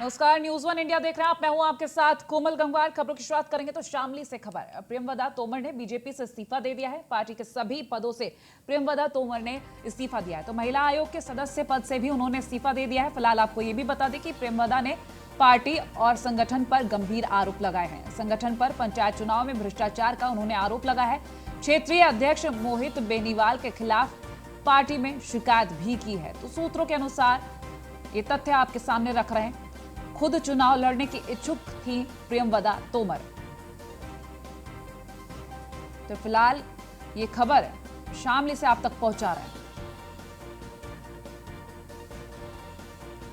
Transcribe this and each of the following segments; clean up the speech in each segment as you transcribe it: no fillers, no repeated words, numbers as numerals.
नमस्कार, news one India देख रहे हैं आप। मैं हूं आपके साथ कोमल गंगवार। खबरों की शुरुआत करेंगे तो शामली से खबर। प्रियंवदा तोमर ने बीजेपी से इस्तीफा दे दिया है। पार्टी के सभी पदों से प्रियंवदा तोमर ने इस्तीफा दिया है। तो महिला आयोग के सदस्य पद से भी उन्होंने इस्तीफा दे दिया है। फिलहाल आपको ये भी बता दें कि प्रियंवदा ने पार्टी और संगठन पर गंभीर आरोप लगाए हैं। संगठन पर पंचायत चुनाव में भ्रष्टाचार का उन्होंने आरोप लगाया है। क्षेत्रीय अध्यक्ष मोहित बेनीवाल के खिलाफ पार्टी में शिकायत भी की है। तो सूत्रों के अनुसार ये तथ्य आपके सामने रख रहे हैं। खुद चुनाव लड़ने की इच्छुक थी प्रियंवदा तोमर। तो फिलहाल ये खबर शामली से आप तक पहुंचा रहे हैं।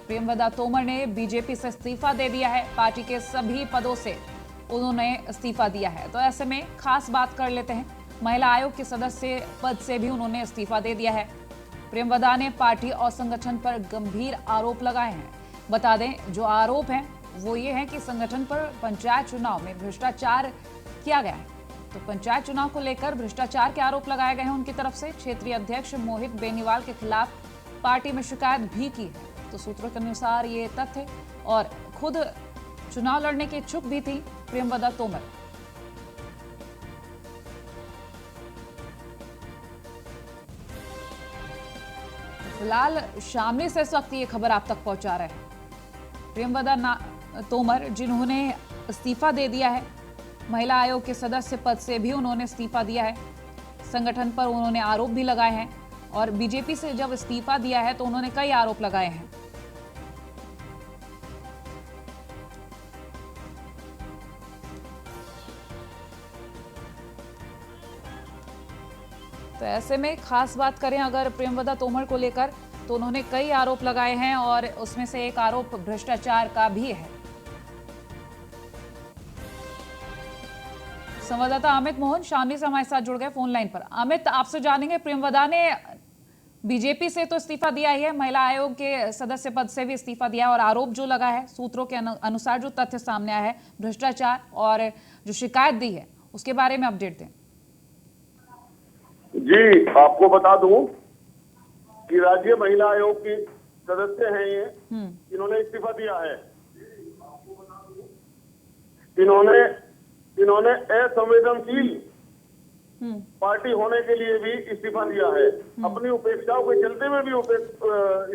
प्रियंवदा तोमर ने बीजेपी से इस्तीफा दे दिया है। पार्टी के सभी पदों से उन्होंने इस्तीफा दिया है। तो ऐसे में खास बात कर लेते हैं, महिला आयोग के सदस्य पद से भी उन्होंने इस्तीफा दे दिया है। प्रियंवदा ने पार्टी और संगठन पर गंभीर आरोप लगाए हैं। बता दें, जो आरोप हैं वो ये है कि संगठन पर पंचायत चुनाव में भ्रष्टाचार किया गया है। तो पंचायत चुनाव को लेकर भ्रष्टाचार के आरोप लगाए गए हैं उनकी तरफ से। क्षेत्रीय अध्यक्ष मोहित बेनीवाल के खिलाफ पार्टी में शिकायत भी की है। तो सूत्रों के अनुसार ये तथ्य, और खुद चुनाव लड़ने की इच्छुक भी थी प्रियंवदा तोमर। फिलहाल शामली से इस वक्त ये खबर आप तक पहुंचा रहे हैं। प्रियंवदा तोमर, जिन्होंने इस्तीफा दे दिया है, महिला आयोग के सदस्य पद से भी उन्होंने इस्तीफा दिया है। संगठन पर उन्होंने आरोप भी लगाए हैं, और बीजेपी से जब इस्तीफा दिया है तो उन्होंने कई आरोप लगाए हैं। तो ऐसे में खास बात करें अगर प्रियंवदा तोमर को लेकर, तो उन्होंने कई आरोप लगाए हैं, और उसमें से एक आरोप भ्रष्टाचार का भी है। संवाददाता अमित मोहन शामली से हमारे साथ जुड़ गए फोन लाइन पर। अमित, आपसे जानेंगे, प्रियंवदा ने बीजेपी से तो इस्तीफा दिया ही है, महिला आयोग के सदस्य पद से भी इस्तीफा दिया, और आरोप जो लगा है, सूत्रों के अनुसार जो तथ्य सामने आया है, भ्रष्टाचार और जो शिकायत दी है, उसके बारे में अपडेट दें। जी, आपको बता दूं कि राज्य महिला आयोग की सदस्य हैं ये, इन्होंने इस्तीफा दिया है। इन्होंने असंवेदनशील पार्टी होने के लिए भी इस्तीफा दिया है। अपनी उपेक्षाओं के चलते में भी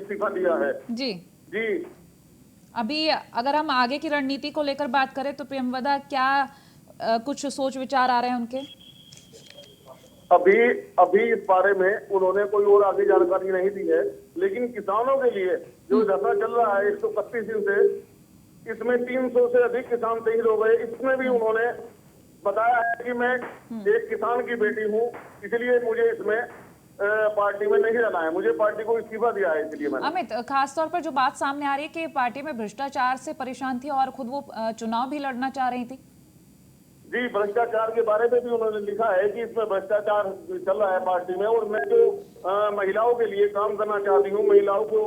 इस्तीफा दिया है। जी जी, अभी अगर हम आगे की रणनीति को लेकर बात करें तो प्रियंवदा क्या कुछ सोच विचार आ रहे हैं उनके? अभी इस बारे में उन्होंने कोई और आगे जानकारी नहीं दी है, लेकिन किसानों के लिए जो धरना चल रहा है 131 दिन से, इसमें 300 से अधिक किसान शहीद हो गए। इसमें भी उन्होंने बताया है कि मैं एक किसान की बेटी हूँ, इसलिए मुझे इसमें पार्टी में नहीं रहना है, मुझे पार्टी को इस्तीफा दिया है, इसलिए मैंने। अमित, खास तौर पर जो बात सामने आ रही है कि पार्टी में भ्रष्टाचार से परेशान थी और खुद वो चुनाव भी लड़ना चाह रही थी। जी, भ्रष्टाचार के बारे में भी उन्होंने लिखा है कि इसमें भ्रष्टाचार चल रहा है पार्टी में, और मैं जो महिलाओं के लिए काम करना चाहती हूँ, महिलाओं को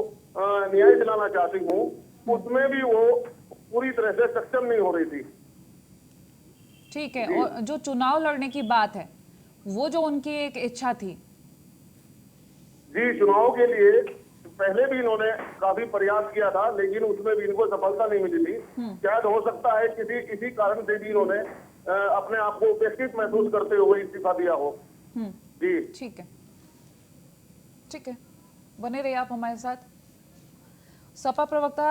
न्याय दिलाना चाहती हूँ, उसमें भी वो पूरी तरह से सक्षम नहीं हो रही थी। ठीक है, और जो चुनाव लड़ने की बात है, वो जो उनकी एक इच्छा थी। जी, चुनाव के लिए पहले भी इन्होंने काफी प्रयास किया था, लेकिन उसमें भी इनको सफलता नहीं मिली थी। शायद हो सकता है किसी कारण से भी इन्होंने अपने आप को उपेक्षित महसूस करते हुए इस्तीफा दिया हो। जी, ठीक है, बने रहिए आप हमारे साथ। सपा प्रवक्ता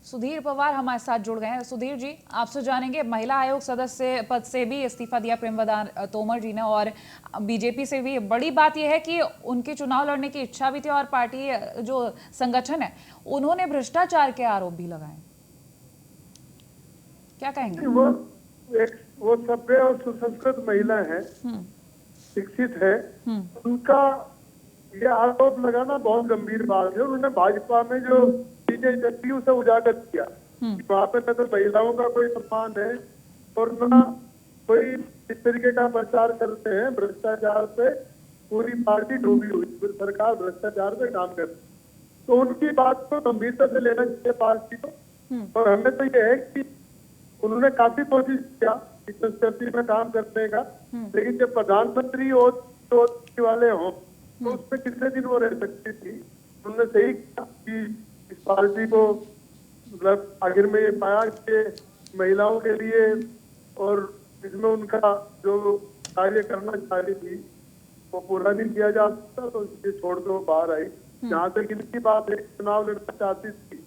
सुधीर पवार हमारे साथ जुड़ गए हैं। सुधीर जी, आपसे जानेंगे, महिला आयोग सदस्य पद से भी इस्तीफा दिया प्रियंवदा तोमर जी ने, और बीजेपी से भी। बड़ी बात यह है कि उनकी चुनाव लड़ने की इच्छा भी थी, और पार्टी जो संगठन है उन्होंने भ्रष्टाचार के आरोप भी लगाए। क्या कहेंगे? वो सभ्य और सुसंस्कृत महिला है, शिक्षित है, उनका ये आरोप लगाना बहुत गंभीर बात है। उन्होंने भाजपा में जो चीजें चलती उसे उजागर किया, वहाँ पे न तो महिलाओं का कोई सम्मान है और न कोई इस तरीके का प्रचार करते हैं। भ्रष्टाचार पे पूरी पार्टी डूबी हुई, पूरी सरकार भ्रष्टाचार पे काम करती, तो उनकी बात को गंभीरता से लेना चाहिए पार्टी को। और हमें तो ये है कि उन्होंने काफी कोशिश किया इस संस्कृति में काम करने का, लेकिन जब प्रधानमंत्री वाले हों तो उसमें कितने दिन वो रह सकती थी। उन्होंने सही किया कि इस पार्टी को मतलब आखिर में ये पाया कि महिलाओं के लिए और इसमें उनका जो कार्य करना चाह रही थी वो पूरा नहीं किया जा सकता, तो इसे छोड़ के वो बाहर आई। जहाँ तक इनकी बात है, चुनाव लड़ना चाहती थी,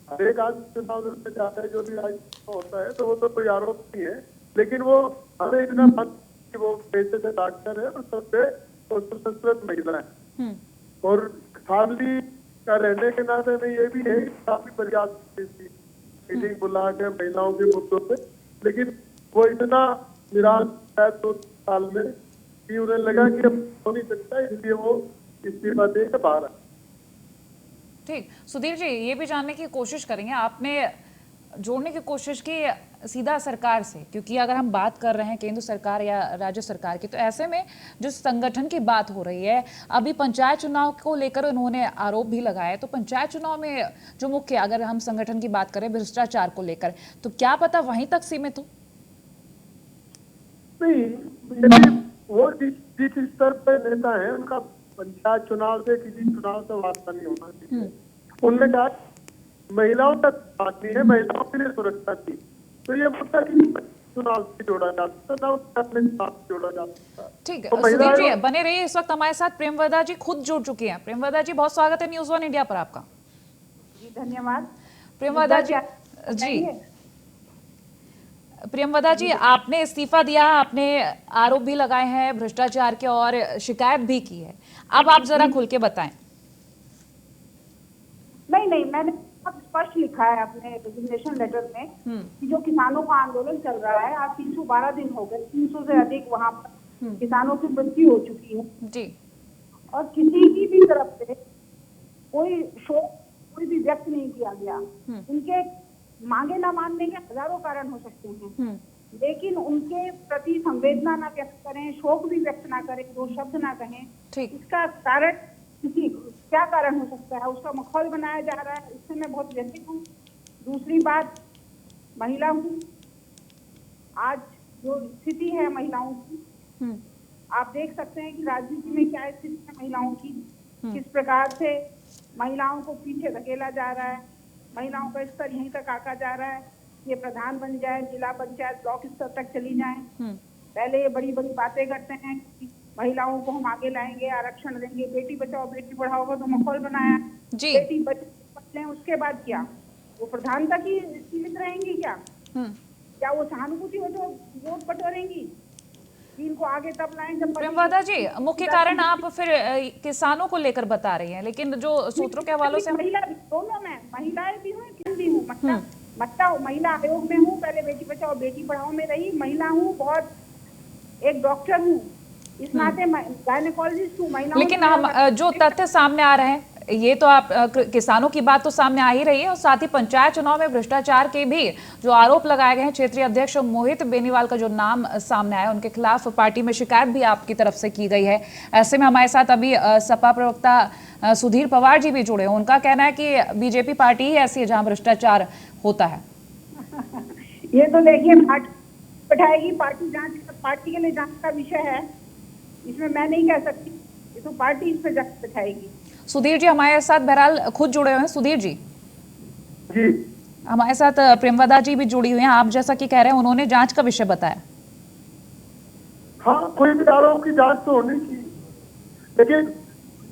हर एक आदमी चुनाव लड़ना चाहता है, जो भी राजनीति होता है, तो वो तो कोई आरोप नहीं है, लेकिन वो हमें इतना मत कि वो पैसे से डॉक्टर है और सबसे सुसंस्कृत महिला है। और फैमिली का रहने के नाते में ये भी है कि काफी प्रयास की थी मीटिंग बुला के महिलाओं के मुद्दों पे, लेकिन वो इतना निराश है 2 साल में कि उन्हें लगा कि अब हो नहीं सकता, इसलिए वो इस्तीफा दे के बाहर आए। ठीक, सुधीर जी ये भी जानने की कोशिश करेंगे, आपने जोड़ने की कोशिश की सीधा सरकार से, क्योंकि अगर हम बात कर रहे हैं केंद्र सरकार या राज्य सरकार की, तो ऐसे में जो संगठन की बात हो रही है, अभी पंचायत चुनाव को लेकर उन्होंने आरोप भी लगाया है, तो पंचायत चुनाव में जो मुख्य, अगर हम संगठन की बात करें भ्रष्टाचार को लेकर, तो क्या पता वहीं तक सीमित हो? नहीं, यदि वो जिस स्तर पर नेता है, उनका पंचायत चुनाव से किसी चुनाव से वास्ता नहीं होना चाहिए। उन्होंने कहा महिलाओं तक बात नहीं है, महिलाओं के लिए सुरक्षा थी, तो ये मुद्दा किसी चुनाव से जोड़ा जा सकता, ना अपने चुनाव से जोड़ा जा सकता। ठीक है, तो सुधीर जी बने रहिए, इस वक्त हमारे साथ प्रेमवदा जी खुद जुड़ चुकी हैं। प्रेमवदा जी बहुत स्वागत है न्यूज़ 1 इंडिया पर आपका। जी धन्यवाद। प्रेमवदा जी प्रेमवदा जी, आपने इस्तीफा दिया, आपने आरोप भी लगाए हैं भ्रष्टाचार के और शिकायत भी की है, अब आप जरा खुल के बताएं। नहीं, मैंने बहुत स्पष्ट लिखा है अपने रेजिग्नेशन लेटर में कि जो किसानों का आंदोलन चल रहा है, आज 312 दिन हो गए, 300 से अधिक वहाँ पर किसानों की मृत्यु हो चुकी है जी, और किसी की भी तरफ से कोई शोक कोई भी व्यक्त नहीं किया गया। उनके मांगे न मानने के हजारों कारण हो सकते हैं, लेकिन उनके प्रति संवेदना न व्यक्त करें, शोक भी व्यक्त ना करें, दो शब्द ना कहें, इसका कारण क्या कारण हो सकता है, उसका माहौल बनाया जा रहा है, इससे मैं बहुत व्यथित हूँ। दूसरी बात, महिला हूँ, आज जो स्थिति है महिलाओं की, आप देख सकते हैं कि राजनीति में क्या स्थिति है महिलाओं की, किस प्रकार से महिलाओं को पीछे धकेला जा रहा है, महिलाओं का स्तर यहीं तक आका जा रहा है, ये प्रधान बन जाए, जिला पंचायत ब्लॉक स्तर तक चली जाए। पहले ये बड़ी बड़ी बातें करते हैं कि महिलाओं को हम आगे लाएंगे, आरक्षण देंगे, बेटी बचाओ बेटी पढ़ाओ का तो माहौल बनाया, बेटी बचाओ, उसके बाद क्या वो प्रधान तक ही सीमित रहेंगी क्या वो सहानुभूति हो जो वोट बटोरेंगी? इनको आगे तब लाएं जब। प्रेमवदा जी, मुख्य कारण आप फिर किसानों को लेकर बता रही हैं, लेकिन जो सूत्रों के हवालों से महिला दोनों में, महिलाएं भी हूँ, किसान भी हूँ, महिला आयोग में हूँ, पहले बेटी बचाओ बेटी पढ़ाओ में रही, महिला हूँ, बहुत एक डॉक्टर हूँ, इस नाते गायनेकोलॉजिस्ट हूँ, महिलाओं। लेकिन हम जो तथ्य सामने आ रहे हैं, ये तो आप किसानों की बात तो सामने आ ही रही है, और साथ ही पंचायत चुनाव में भ्रष्टाचार के भी जो आरोप लगाए गए हैं, क्षेत्रीय अध्यक्ष मोहित बेनीवाल का जो नाम सामने आया, उनके खिलाफ पार्टी में शिकायत भी आपकी तरफ से की गई है। ऐसे में हमारे साथ अभी सपा प्रवक्ता सुधीर पवार जी भी जुड़े हैं, उनका कहना है कि बीजेपी पार्टी ही ऐसी है जहां भ्रष्टाचार होता है। ये तो देखिए पार्टी बैठाएगी, पार्टी जांच, पार्टी के लिए जांच का विषय है, इसमें मैं नहीं कह सकती, ये तो पार्टी इस पे जांच बैठाएगी। सुधीर जी हमारे साथ बहरहाल खुद जुड़े हुए हैं। सुधीर जी हमारे साथ प्रेमवदा जी भी जुड़ी हुई हैं, आप जैसा कि कह रहे हैं उन्होंने जांच का विषय बताया। हाँ, कोई भी आरोप की जांच तो होनी चाहिए, लेकिन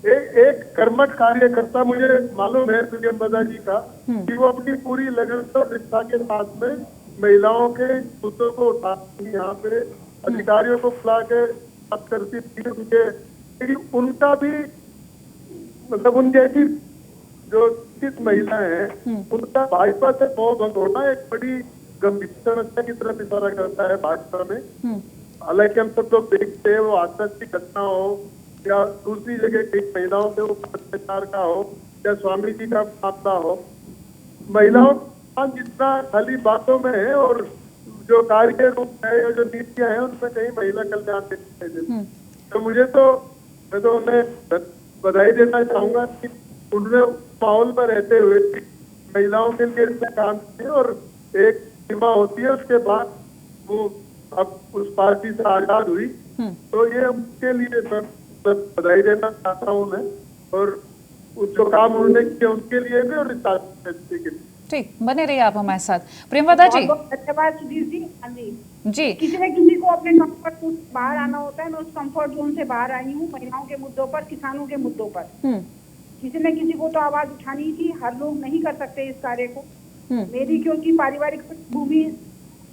एक कर्मठ कार्यकर्ता, मुझे मालूम है प्रेमवदा जी का, कि वो अपनी पूरी लगन और निष्ठा के साथ में महिलाओं के मुद्दों को उठाती, यहाँ पे अधिकारियों को बुला के बात करती थी, लेकिन उनका भी मतलब उन जैसी जो किस महिला है, उनका भाजपा से मोह भंग होना एक बड़ी गंभीर समस्या की तरफ इशारा करता है भाजपा में। हालांकि हम सब लोग देखते हैं वो आतंक की घटना हो या दूसरी जगह कई महिलाओं के ऊपर अत्याचार का हो या स्वामी जी का मामला हो, महिलाओं का जितना खाली बातों में है और जो कार्य रूप है या जो नीतियां हैं उनमें कहीं महिला कल्याण दिखाई देती। तो मैं तो उन्हें बधाई देना चाहूंगा कि उन्होंने माहौल में रहते हुए महिलाओं के लिए काम किए, और एक सीमा होती है उसके बाद वो अब उस पार्टी से आजाद हुई, तो ये उनके लिए मैं बधाई देना चाहता हूँ मैं, और जो काम उन्होंने किया उनके लिए भी और इस के लिए। ठीक, बने रहिए आप हमारे साथ। प्रेमवदा जी, बहुत धन्यवाद सुधीर जी। हाँ जी, जी किसी न किसी को अपने कंफर्ट जोन से बाहर आना होता है। मैं उस कंफर्ट जोन से बाहर आई हूँ, महिलाओं के मुद्दों पर, किसानों के मुद्दों पर। किसी न किसी को तो आवाज उठानी थी, हर लोग नहीं कर सकते इस कार्य को। मेरी क्योंकि पारिवारिक भूमि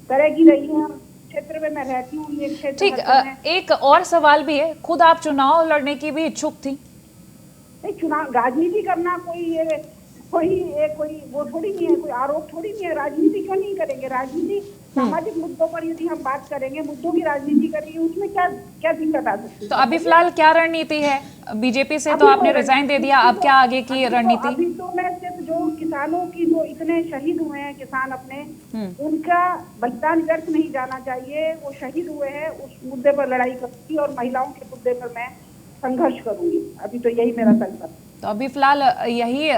तरह की रही है, क्षेत्र में मैं रहती हूँ, ये क्षेत्र ठीक। हरदम है। एक और सवाल भी है, खुद आप चुनाव लड़ने की भी इच्छुक थी? नहीं, चुनाव राजनीति करना कोई वो थोड़ी नहीं है, कोई आरोप थोड़ी नहीं है। राजनीति क्यों नहीं करेंगे? राजनीति सामाजिक मुद्दों पर यदि हम बात करेंगे, मुद्दों की राजनीति करेंगे, उसमें क्या क्या दिक्कत आ सकती है? तो अभी फिलहाल क्या रणनीति है बीजेपी से? तो आपने रिजाइन दे दिया, अब क्या आगे की रणनीति? अभी तो मैं सिर्फ जो किसानों की जो इतने शहीद हुए हैं किसान अपने, उनका बलिदान व्यर्थ नहीं जाना चाहिए। वो शहीद हुए हैं, उस मुद्दे पर लड़ाई करूंगी और महिलाओं के मुद्दे पर मैं संघर्ष करूंगी। अभी तो यही मेरा संकल्प। तो अभी फिलहाल यही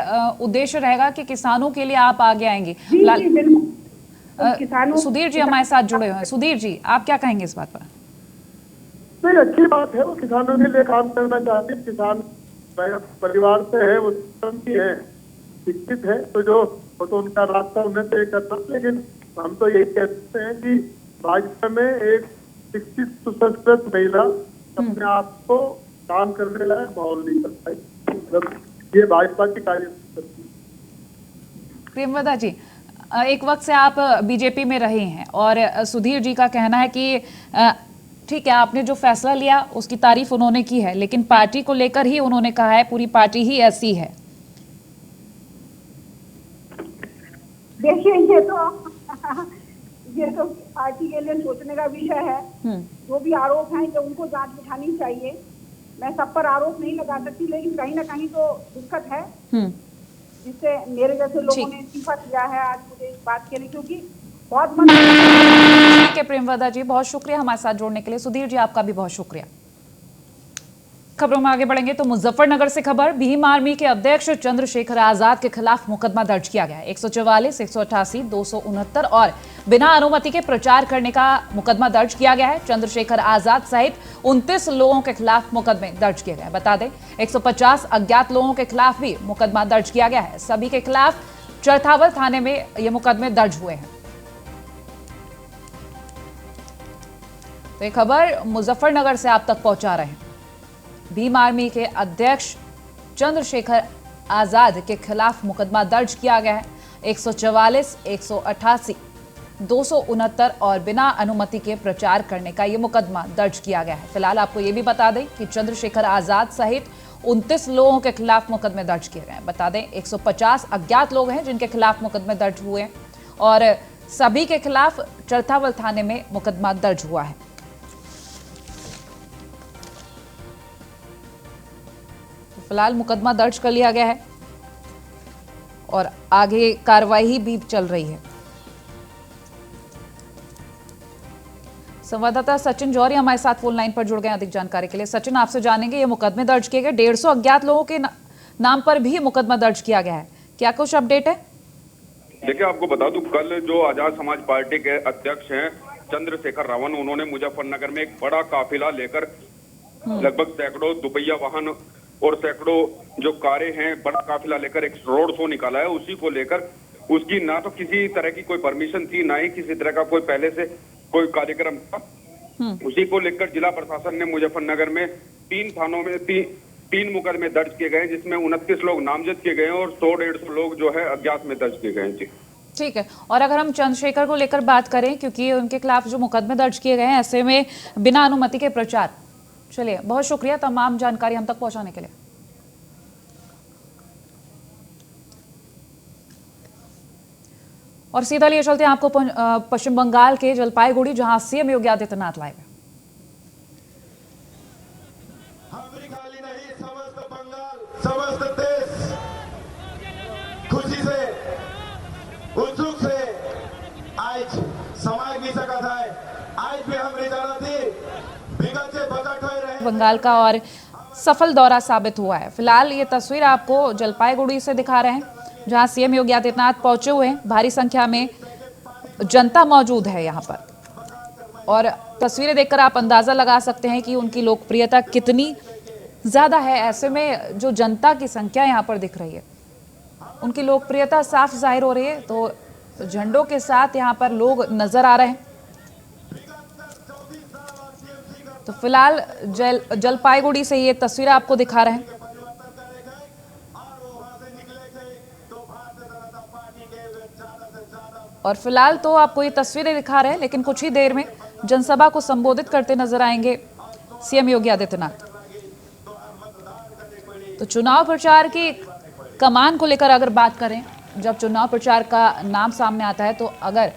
उद्देश्य रहेगा कि किसानों के लिए आप आगे आएंगी? जी, बिल्कुल। किसानों सुधीर जी हमारे साथ जुड़े हुए हैं। सुधीर जी, आप क्या कहेंगे इस बात पर? नहीं, अच्छी बात है, वो किसानों के लिए काम करना चाहते हैं। किसान परिवार से है, वो भी है, शिक्षित है, तो जो वो तो उनका रास्ता उन्हें तय करना। लेकिन हम तो यही कहते हैं कि भाजपा में एक शिक्षित सुसंस्कृत महिला अपने आप को काम करने लायक माहौल नहीं कर पाई। ये भाजपा की कार्य। प्रेमवदा जी, एक वक्त से आप बीजेपी में रहे हैं और सुधीर जी का कहना है कि ठीक है, आपने जो फैसला लिया उसकी तारीफ उन्होंने की है, लेकिन पार्टी को लेकर ही उन्होंने कहा है पूरी पार्टी ही ऐसी है। देखिए, ये तो पार्टी के लिए सोचने का विषय है। जो भी आरोप हैं, जो उनको जांच बिठानी चाहिए। मैं सब पर आरोप नहीं लगा सकती, लेकिन कहीं ना कहीं तो दिक्कत है, जिससे मेरे जैसे लोगों ने इस्तीफा दिया है आज मुझे इस बात के लिए, क्योंकि बहुत ठीक है प्रेमवदा जी, बहुत शुक्रिया हमारे साथ जुड़ने के लिए। सुधीर जी, आपका भी बहुत शुक्रिया। खबरों में आगे बढ़ेंगे तो मुजफ्फरनगर से खबर, भीम आर्मी के अध्यक्ष चंद्रशेखर आजाद के खिलाफ मुकदमा दर्ज किया गया है। 144, 188, 269 और बिना अनुमति के प्रचार करने का मुकदमा दर्ज किया गया है। चंद्रशेखर आजाद सहित 29 लोगों के खिलाफ मुकदमे दर्ज किए गए हैं। बता दें 150 अज्ञात लोगों के खिलाफ भी मुकदमा दर्ज किया गया है। सभी के खिलाफ चरथावल थाने में ये मुकदमे दर्ज हुए हैं। तो ये खबर मुजफ्फरनगर से आप तक पहुंचा रहे हैं। भीम आर्मी के अध्यक्ष चंद्रशेखर आजाद के खिलाफ मुकदमा दर्ज किया गया है। 144, 188, 269 और बिना अनुमति के प्रचार करने का यह मुकदमा दर्ज किया गया है। फिलहाल आपको यह भी बता दें कि चंद्रशेखर आजाद सहित 29 लोगों के खिलाफ मुकदमे दर्ज किए गए हैं। बता दें 150 अज्ञात लोग हैं जिनके खिलाफ मुकदमे दर्ज हुए हैं और सभी के खिलाफ चरथावल थाने में मुकदमा दर्ज हुआ है। फिलहाल मुकदमा दर्ज कर लिया गया है और आगे कार्रवाई भी चल रही है। संवाददाता सचिन जौहरी हमारे साथ फोन लाइन पर जुड़ गए अधिक जानकारी के लिए। सचिन, आपसे जानेंगे, ये मुकदमे दर्ज किए गए, 150 अज्ञात लोगों के नाम पर भी मुकदमा दर्ज किया गया है, क्या कुछ अपडेट है? देखिए, आपको बता दूं, कल जो आजाद समाज पार्टी के अध्यक्ष हैं चंद्रशेखर रावण, उन्होंने मुजफ्फरनगर में एक बड़ा काफिला लेकर लगभग सैकड़ों दुपहिया वाहन और सैकड़ों जो कारें हैं, बड़ा काफिला लेकर एक रोड शो निकाला है। उसी को लेकर उसकी ना तो किसी तरह की कोई परमिशन थी, ना ही किसी तरह का कोई पहले से कोई कार्यक्रम था। उसी को लेकर जिला प्रशासन ने मुजफ्फरनगर में 3 थानों में 3 मुकदमे दर्ज किए गए, जिसमें 29 लोग नामजद किए गए और 100-150 लोग जो है अज्ञात में दर्ज किए गए हैं। जी ठीक है। और अगर हम चंद्रशेखर को लेकर बात करें, क्योंकि उनके खिलाफ जो मुकदमे दर्ज किए गए हैं ऐसे में बिना अनुमति के प्रचार, चलिए बहुत शुक्रिया तमाम जानकारी हम तक पहुंचाने के लिए। और सीधा लिए चलते हैं आपको पश्चिम बंगाल के जलपाईगुड़ी, जहां सीएम योगी आदित्यनाथ लाए हुए। समस्त देश खुशी से उत्सुक से आज समाज की सकत है। आज भी हम रिजाला थी विगत से बजट हो रहे बंगाल का और सफल दौरा साबित हुआ है। फिलहाल ये तस्वीर आपको जलपाईगुड़ी से दिखा रहे हैं, जहां सीएम योगी आदित्यनाथ पहुंचे हुए हैं। भारी संख्या में जनता मौजूद है यहां पर और तस्वीरें देखकर आप अंदाजा लगा सकते हैं कि उनकी लोकप्रियता कितनी ज्यादा है। ऐसे में जो जनता की संख्या यहां पर दिख रही है, उनकी लोकप्रियता साफ जाहिर हो रही है। तो झंडों के साथ यहाँ पर लोग नजर आ रहे हैं। तो फिलहाल जलपाईगुड़ी से ये तस्वीरें आपको दिखा रहे हैं। और फिलहाल तो आपको ये तस्वीरें दिखा रहे हैं, लेकिन कुछ ही देर में जनसभा को संबोधित करते नजर आएंगे सीएम योगी आदित्यनाथ। तो चुनाव प्रचार की कमान को लेकर अगर बात करें, जब चुनाव प्रचार का नाम सामने आता है तो अगर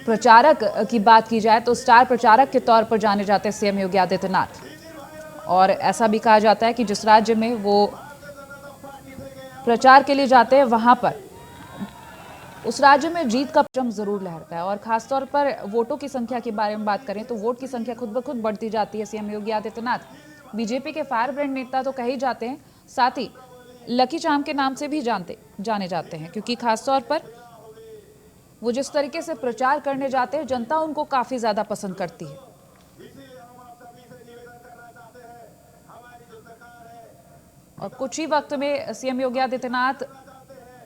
प्रचारक की बात की जाए तो स्टार प्रचारक के तौर पर जाने जाते हैं सीएम योगी आदित्यनाथ। और ऐसा भी कहा जाता है कि जिस राज्य में वो प्रचार के लिए जाते हैं वहां पर उस राज्य में जीत का परचम जरूर लहरता है। और खासतौर पर वोटों की संख्या के बारे में बात करें तो वोट की संख्या खुद ब खुद बढ़ती जाती है। सीएम योगी आदित्यनाथ बीजेपी के फायर ब्रांड नेता तो कहे जाते हैं, साथ ही लकी चार्म के नाम से भी जाने जाते हैं, क्योंकि खासतौर पर वो जिस तरीके से प्रचार करने जाते हैं जनता उनको काफी ज्यादा पसंद करती है। और कुछ ही वक्त में सीएम योगी आदित्यनाथ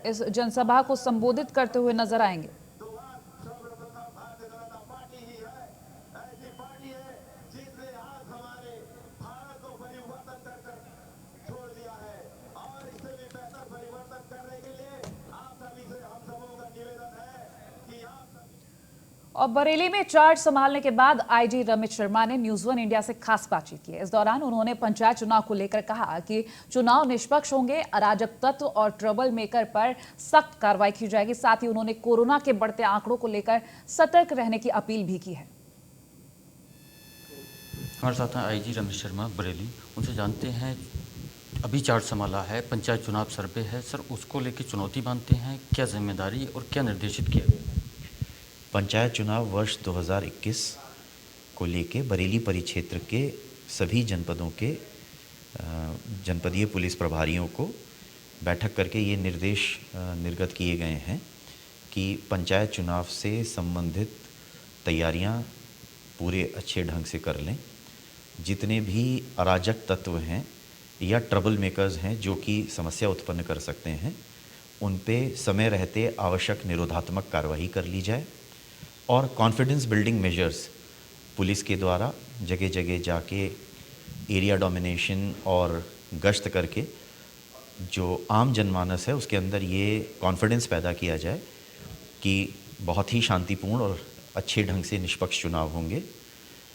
इस जनसभा को संबोधित करते हुए नजर आएंगे। और बरेली में चार्ज संभालने के बाद आईजी रमेश शर्मा ने न्यूज़ 1 इंडिया से खास बातचीत की है। इस दौरान उन्होंने पंचायत चुनाव को लेकर कहा कि चुनाव निष्पक्ष होंगे, अराजक तत्व और ट्रबल मेकर पर सख्त कार्रवाई की जाएगी। साथ ही उन्होंने कोरोना के बढ़ते आंकड़ों को लेकर सतर्क रहने की अपील भी की है। हमारे साथ हैं आईजी रमेश शर्मा बरेली। उनसे जानते हैं, अभी चार्ज संभाला है, पंचायत चुनाव सर पे है सर, उसको लेकर चुनौती मानते हैं, क्या जिम्मेदारी और क्या निर्देशित किया गया? पंचायत चुनाव वर्ष 2021 को लेके बरेली परिक्षेत्र के सभी जनपदों के जनपदीय पुलिस प्रभारियों को बैठक करके ये निर्देश निर्गत किए गए हैं कि पंचायत चुनाव से संबंधित तैयारियां पूरे अच्छे ढंग से कर लें। जितने भी अराजक तत्व हैं या ट्रबल मेकर्स हैं जो कि समस्या उत्पन्न कर सकते हैं, उन पे समय रहते आवश्यक निरोधात्मक कार्रवाई कर ली जाए। और कॉन्फिडेंस बिल्डिंग मेजर्स पुलिस के द्वारा जगह जगह जाके एरिया डोमिनेशन और गश्त करके जो आम जनमानस है उसके अंदर ये कॉन्फिडेंस पैदा किया जाए कि बहुत ही शांतिपूर्ण और अच्छे ढंग से निष्पक्ष चुनाव होंगे।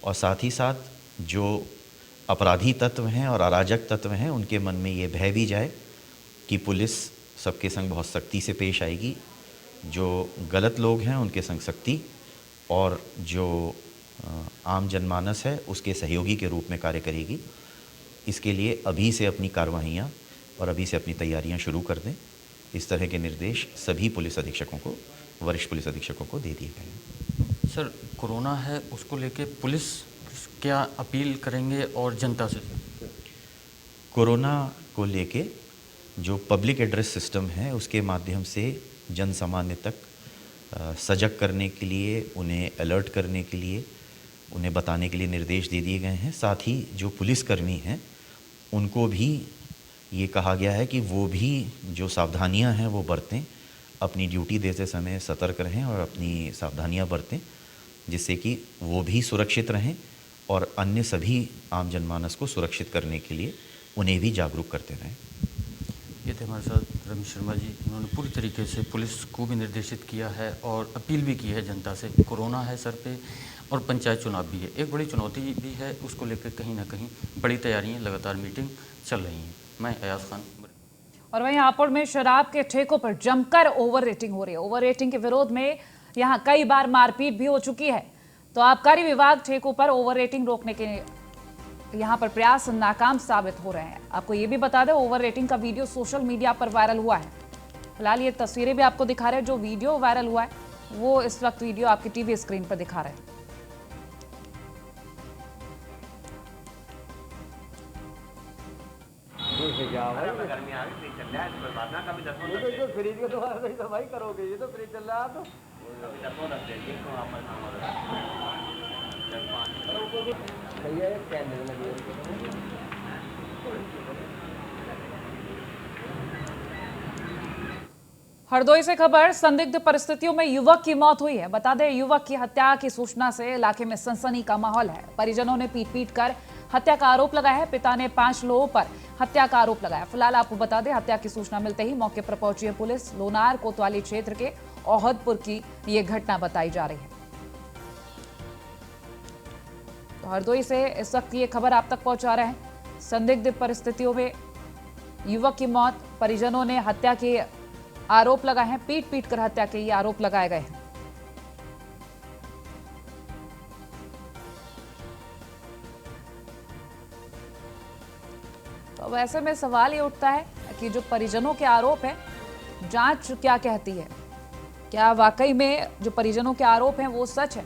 और साथ ही साथ जो अपराधी तत्व हैं और अराजक तत्व हैं उनके मन में ये भय भी जाए कि पुलिस सबके संग बहुत सख्ती से पेश आएगी, जो गलत लोग हैं उनके संग सख्ती, और जो आम जनमानस है उसके सहयोगी के रूप में कार्य करेगी। इसके लिए अभी से अपनी कार्रवाइयाँ और अभी से अपनी तैयारियां शुरू कर दें। इस तरह के निर्देश सभी पुलिस अधीक्षकों को, वरिष्ठ पुलिस अधीक्षकों को दे दिए गए हैं। सर, कोरोना है उसको लेके पुलिस क्या अपील करेंगे और जनता से? कोरोना को लेके जो पब्लिक एड्रेस सिस्टम है उसके माध्यम से जन सामान्य तक सजग करने के लिए, उन्हें अलर्ट करने के लिए, उन्हें बताने के लिए निर्देश दे दिए गए हैं। साथ ही जो पुलिसकर्मी हैं उनको भी ये कहा गया है कि वो भी जो सावधानियां हैं वो बरतें, अपनी ड्यूटी देते समय सतर्क रहें और अपनी सावधानियां बरतें, जिससे कि वो भी सुरक्षित रहें और अन्य सभी आम जनमानस को सुरक्षित करने के लिए उन्हें भी जागरूक करते रहें। ये थे हमारे साथ रमेश शर्मा जी। उन्होंने पूरी तरीके से पुलिस को भी निर्देशित किया है और अपील भी की है जनता से। कोरोना है सर पे और पंचायत चुनाव भी है, एक बड़ी चुनौती भी है, उसको लेकर कहीं ना कहीं बड़ी तैयारियां, लगातार मीटिंग चल रही हैं। मैं अयाज खान। और वहीं हापुड़ में शराब के ठेकों पर जमकर ओवर रेटिंग हो रही है। ओवर रेटिंग के विरोध में यहां कई बार मारपीट भी हो चुकी है। तो आबकारी विभाग ठेकों पर ओवर रेटिंग रोकने के यहां पर प्रयास नाकाम साबित हो रहे हैं। आपको ये भी बता दें, ओवर रेटिंग का वीडियो सोशल मीडिया पर वायरल हुआ है। फिलहाल ये तस्वीरें भी आपको दिखा रहे हैं। जो वीडियो वायरल हुआ है वो इस वक्त वीडियो आपकी टीवी स्क्रीन पर दिखा रहे हैं। फ्रिज के द्वारा सफाई करोगे, ये तो फ्रिज चल रहा है। भैया कैंडल लगी हरदोई से खबर, संदिग्ध परिस्थितियों में युवक की मौत हुई है। बता दें, युवक की हत्या की सूचना से इलाके में सनसनी का माहौल है। परिजनों ने पीट कर हत्या का आरोप लगाया है। पिता ने 5 लोगों पर हत्या का आरोप लगाया। फिलहाल आपको बता दें, हत्या की सूचना मिलते ही मौके पर पहुंची है पुलिस। लोनार कोतवाली क्षेत्र के ओहदपुर की ये घटना बताई जा रही है। तो हरदोई से इस वक्त ये खबर आप तक पहुंचा रहे हैं। संदिग्ध परिस्थितियों में युवक की मौत, परिजनों ने हत्या के आरोप लगाए हैं। पीट कर हत्या के ये आरोप लगाए गए हैं। तो अब ऐसे में सवाल ये उठता है कि जो परिजनों के आरोप है, जांच क्या कहती है? क्या वाकई में जो परिजनों के आरोप हैं वो सच है?